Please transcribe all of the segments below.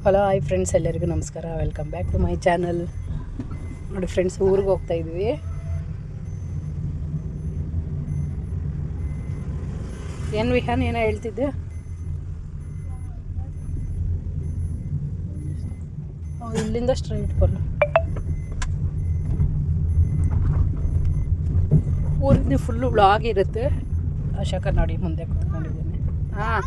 Hello hi friends, ಎಲ್ಲರಿಗೂ ನಮಸ್ಕಾರ. Welcome back to my channel. ನೋಡಿ ಫ್ರೆಂಡ್ಸ್, ಊರಿಗೆ ಹೋಗ್ತಾ ಇದ್ವಿ. ಏನು ವಿಹಾನ್ ಏನೋ ಹೇಳ್ತಿದ್ದೆ? ಇಲ್ಲಿಂದ ಸ್ಟ್ರೈಟ್ ಬರಲ್ಲ, ಊರಿಂದ ಫುಲ್ಲು ವ್ಲಾಗ್ ಇರುತ್ತೆ. ಅಶೋಕ ನೋಡಿ ಮುಂದೆ ಕೂತ್ಕೊಂಡಿದ್ದೀನಿ. ಹಾಂ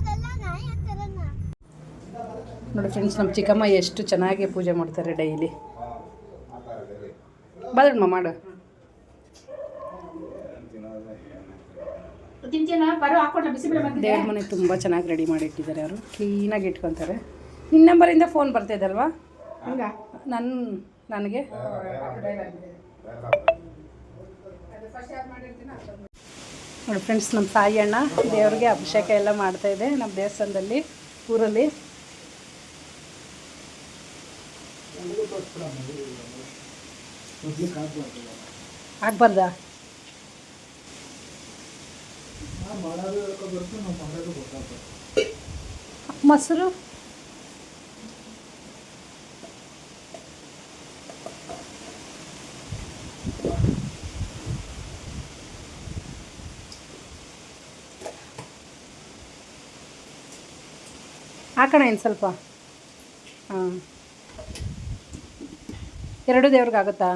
ನೋಡಿ ಫ್ರೆಂಡ್ಸ್, ನಮ್ಮ ಚಿಕ್ಕಮ್ಮ ಎಷ್ಟು ಚೆನ್ನಾಗಿ ಪೂಜೆ ಮಾಡ್ತಾರೆ ಡೈಲಿ. ಬದಮ್ಮ ಮಾಡು. ದೇವ್ರ ಮನೆ ತುಂಬ ಚೆನ್ನಾಗಿ ರೆಡಿ ಮಾಡಿ ಇಟ್ಟಿದ್ದಾರೆ. ಅವರು ಕ್ಲೀನಾಗಿ ಇಟ್ಕೊತಾರೆ. ನಿನ್ನ ನಂಬರಿಂದ ಫೋನ್ ಬರ್ತಾಯಿದ್ದಲ್ವಾ? ನನಗೆ ನೋಡಿ ಫ್ರೆಂಡ್ಸ್, ನಮ್ಮ ತಾಯಿ ಅಣ್ಣ ದೇವ್ರಿಗೆ ಅಭಿಷೇಕ ಎಲ್ಲ ಮಾಡ್ತಾಯಿದೆ ನಮ್ಮ ದೇವಸ್ಥಾನದಲ್ಲಿ, ಊರಲ್ಲಿ. ಆಗ್ಬಾರ್ದಾ? ಮೊಸರು ಹಾಕೋಣ ಇನ್ನು ಸ್ವಲ್ಪ. ಹಾಂ, ಎರಡು ದೇವ್ರಿಗಾಗುತ್ತಾ?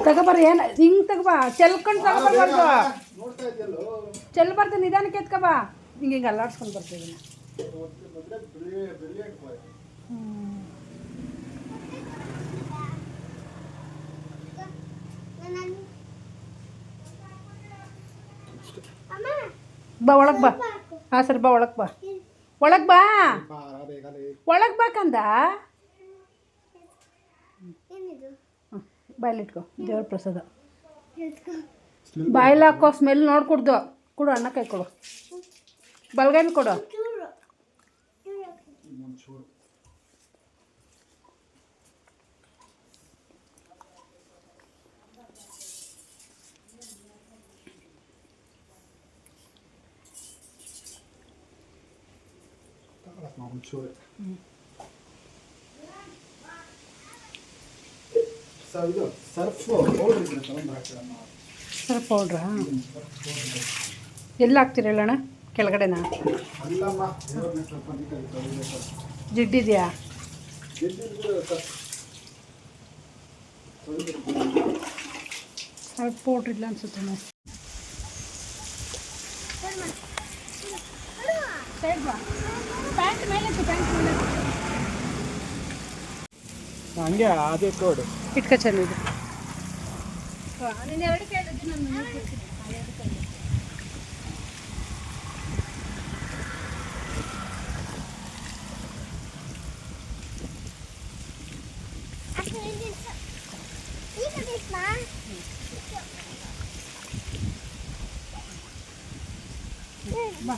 ತಗೋಬರ್ರಿ. ಏನು ಹಿಂಗೆ ತಗೋಬಾ, ಚೆಲ್ಕೊಂಡು ತಗೋಬಾರ್ದು. ಚೆಲ್ಬಾರ್ದು, ನಿಧಾನಕ್ಕೆ ಎತ್ಕೊಬಾ. ಹಿಂಗೆ ಅಲ್ಲಾಡ್ಸ್ಕೊಂಡು ಬರ್ತಿದ್ದೀನಿ. ಬಾ ಒಳಗೆ ಬಾ. ಹಾಂ ಸರಿ, ಬಾ ಒಳಗೆ ಬಾ. ಒಳಗೆ ಬಾ, ಒಳಗೆ ಬಾಕಂದ. ಬಾಯಲ್ಲಿಟ್ಕೊ, ದೇವ್ರ ಪ್ರಸಾದ ಬಾಯಲ್ಲಿ ಹಾಕೋ. ಸ್ಮೆಲ್ ನೋಡ್ಕೊಡ್ದು. ಕೊಡು, ಅಣ್ಣ ಕೈ ಕೊಡು, ಬಲ್ಗೈಲಿ ಕೊಡು. ಸರ್ಫ್ ಪೌಡ್ರಾ? ಎಲ್ಲ ಹಾಕ್ತಿರಲ್ಲಣ್ಣ? ಕೆಳಗಡೆನಾ? ಜಿಡ್ಡಿದೆಯಾ? ಸರ್ಫ್ ಪೌಡ್ರ್ ಇಲ್ಲ ಅನ್ಸುತ್ತೆ. ಪ್ಯಾಂಟ್ ಮೇಲೆ ಹಂಗೆ ಅದೇ ಕೋಡ್ ಇಟ್ಕ ಚೆಲ್ಲಿದೆ. ನೀನು ಎರಡು ಕೇಳಿದ್ದು ನಾನು ಬಾ.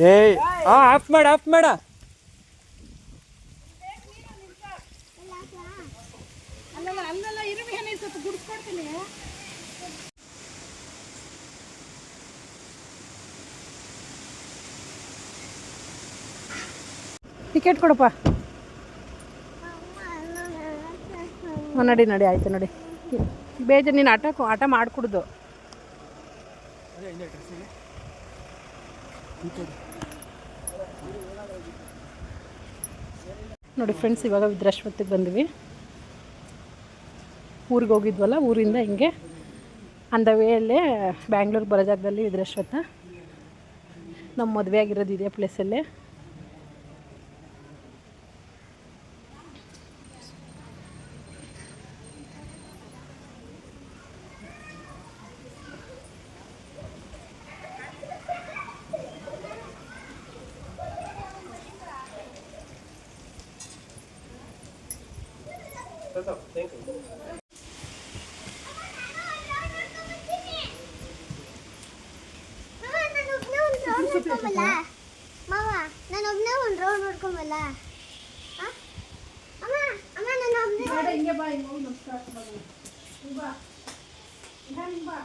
ಏಯ್ ಆಫ್ ಮಾಡ ಅಲ್ಲಲ್ಲ ಅಲ್ಲಲ್ಲ ಇರು ವಿಹಾನ ಸ್ವಲ್ಪ ಗುಡಿಸ್ಕೊಡ್ತೀನಿ. ಟಿಕೆಟ್ ಕೊಡಪ್ಪ. ನಡಿ ನಡಿ ಆಯಿತು ನೋಡಿ. ಬೇಜಾರು ನೀನು ಆಟ ಮಾಡಿಕೊಡ್ದು. ನೋಡಿ ಫ್ರೆಂಡ್ಸ್, ಇವಾಗ ವಿದ್ರಾಶ್ವತಿಗೆ ಬಂದ್ವಿ. ಊರಿಗೆ ಹೋಗಿದ್ವಲ್ಲ, ಊರಿಂದ ಹಿಂಗೆ ಆನ್ ದ ವೇಯಲ್ಲೇ ಬ್ಯಾಂಗ್ಳೂರಿಗೆ ಬರೋ ಜಾಗದಲ್ಲಿ ವಿದ್ರಾಶ್ವತ. ನಮ್ಮ ಮದುವೆ ಆಗಿರೋದು ಇದೇ ಪ್ಲೇಸಲ್ಲೇ. ಮಾವ ನಾನು ಒಬ್ಬನೇ ಒಂದು ರೌಂಡ್ ನೋಡ್ಕೊಂಬಲ್ಲ. ಅಮ್ಮ ಅಮ್ಮ ನಾನು ಒಬ್ಬನೇ ಹಿಂಗೆ ಬಾ, ಹಿಂಗೆ ಹೋಗಿ ನಮಸ್ಕಾರ ಬಾ. ಬಾ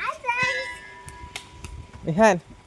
Hi friends. Ihan.